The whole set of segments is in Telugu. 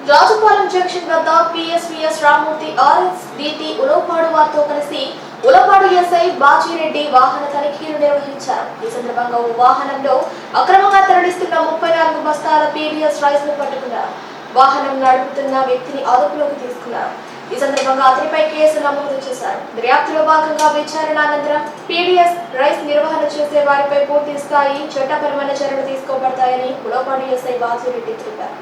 రాజుపాలెం జంక్షన్ వద్ద పిఎస్విఎస్ రామ్మూర్తి ఆర్ఎస్డిటి ఉలవపాడు వారితో కలిసి ఉలవపాడు ఎస్ఐ బాజిరెడ్డి వాహన తనిఖీలు నిర్వహించారు. ఈ సందర్భంగా ఓ వాహనంలో అక్రమంగా తరలిస్తున్న 34 బస్తాల పీడీఎస్ రైస్ ను పట్టుకున్నారు. వాహనం నడుపుతున్న వ్యక్తిని అదుపులోకి తీసుకున్నారు. ఈ సందర్భంగా అతనిపై కేసు నమోదు చేశారు. దర్యాప్తులో భాగంగా విచారణ అనంతరం పీడీఎస్ రైస్ నిర్వహణ చేసే వారిపై పూర్తి స్థాయి చట్టపరమైన చర్యలు తీసుకోబడతాయని ఉలవపాడు ఎస్ఐ బాజిరెడ్డి తెలిపారు.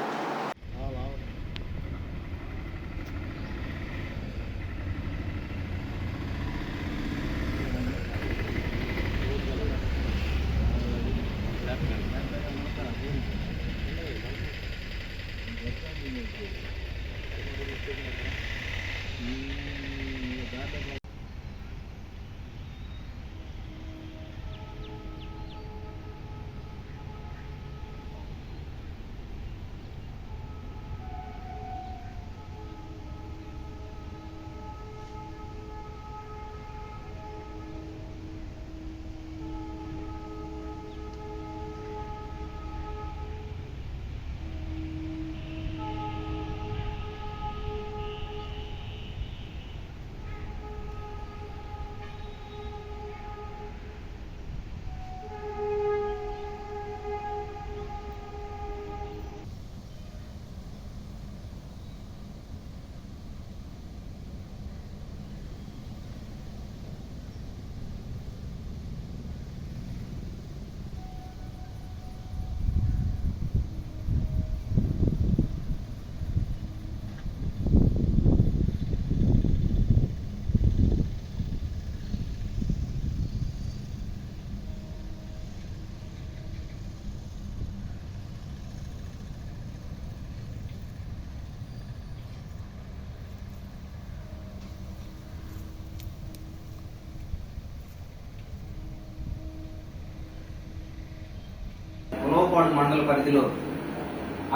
ఉలవపాడు మండల పరిధిలో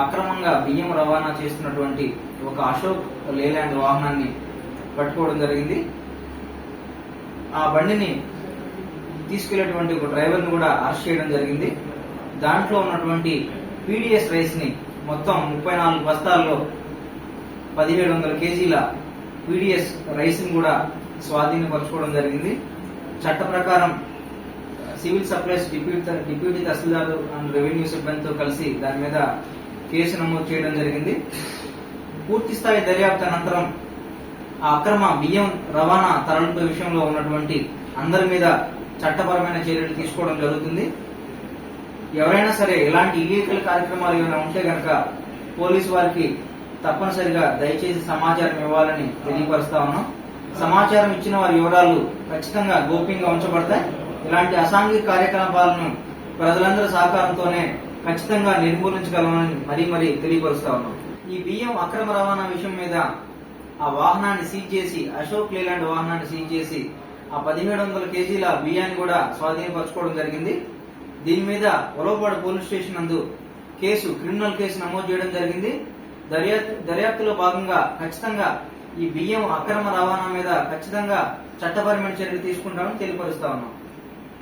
అక్రమంగా బియ్యం రవాణా చేస్తున్నటువంటి ఒక అశోక్ లేలాండ్ వాహనాన్ని పట్టుకోవడం జరిగింది. ఆ బండిని తీసుకెళ్లేటువంటి ఒక డ్రైవర్ ని కూడా అరెస్ట్ చేయడం జరిగింది. దాంట్లో ఉన్నటువంటి పీడీఎస్ రైస్ ని మొత్తం 34 బస్తాల్లో 1700 కేజీల పీడీఎస్ రైస్ ని కూడా స్వాధీనపరచుకోవడం జరిగింది. చట్ట ప్రకారం civil supplies deputy tahsildar and revenue సిబ్బందితో కలిసి దాని మీద కేసు నమోదు చేయడం జరిగింది. పూర్తి స్థాయి దర్యాప్తు అనంతరం ఆ అక్రమ బియ్యం రవాణా తరలింపు విషయంలో ఉన్నటువంటి అందరి మీద చట్టపరమైన చర్యలు తీసుకోవడం జరుగుతుంది. ఎవరైనా సరే ఇలాంటి ఇల్లీగల్ కార్యక్రమాలు ఏమైనా ఉంటే గనక పోలీసు వారికి తప్పనిసరిగా దయచేసి సమాచారం ఇవ్వాలని తెలియపరుస్తా ఉన్నాం. సమాచారం ఇచ్చిన వారి వివరాలు ఖచ్చితంగా గోప్యంగా ఉంచబడతాయి. ఇలాంటి అసాంఘిక కార్యకలాపాలను ప్రజలందరి సహకారంతోనే ఖచ్చితంగా నిర్మూలించగలమని మరీ తెలియపరుస్తా ఉన్నాం. ఈ బియ్యం అక్రమ రవాణా విషయం మీద ఆ వాహనాన్ని సీజ్ చేసి, అశోక్ లేలాండ్ వాహనాన్ని సీజ్ చేసి ఆ 1700 కేజీల బియ్యాన్ని కూడా స్వాధీనపరచుకోవడం జరిగింది. దీని మీద ఉలవపాడు పోలీస్ స్టేషన్ నందు క్రిమినల్ కేసు నమోదు చేయడం జరిగింది. దర్యాప్తులో భాగంగా ఖచ్చితంగా ఈ బియ్యం అక్రమ రవాణా మీద ఖచ్చితంగా చట్టపరమైన చర్యలు తీసుకుంటామని తెలియపరుస్తా ఉన్నాం.